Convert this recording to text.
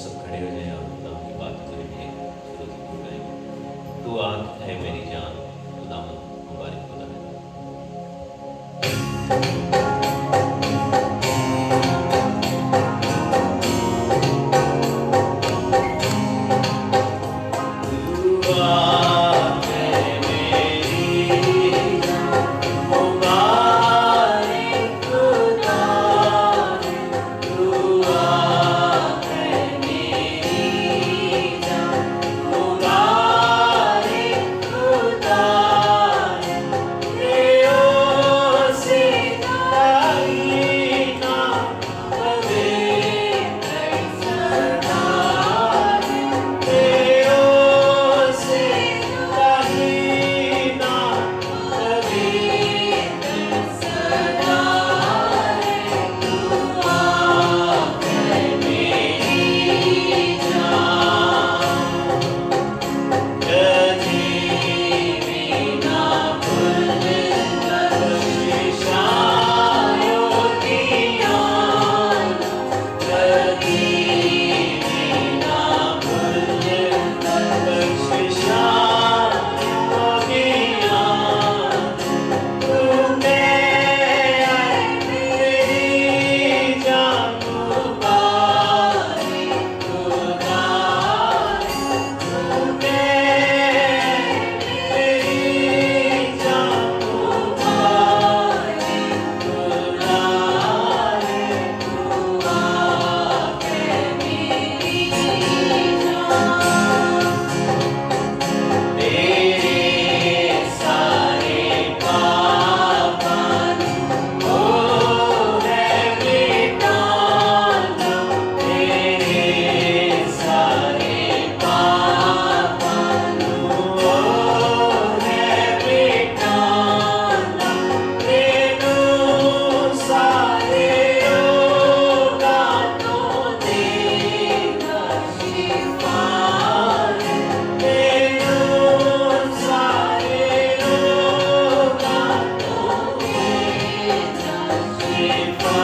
सब खड़े हो जाएं और खुदा की बात करेंगे, सूरज को गाएंगे। तू आंख है मेरी जान, खुदावंद मुबारक खुदा है। तू आंख है मेरी जान, मुबारक खुदा है। तू आंख है मेरी जान, मुबारक खुदा है। तेरे से दाहिना पवित्र सदा है। तेरे से दाहिना पवित्र सदा है। तू आंख है मेरी जान, कभी भी ना भूल बख्शिशायों की याद, कभी भी ना भूल बख्शिशायों की याद। तू मेरी जान, मुबारक खुदा है। तू मेरी जान, मुबारक खुदा है। तू आंख है मेरी जान, तेरे सारे पापन ओ है मिटाना। तेरे सारे पापन ओ है मिटाना। तेनू सारे रोगां तो देगा शिफा है। तेनू सारे रोगां तो देगा शिफा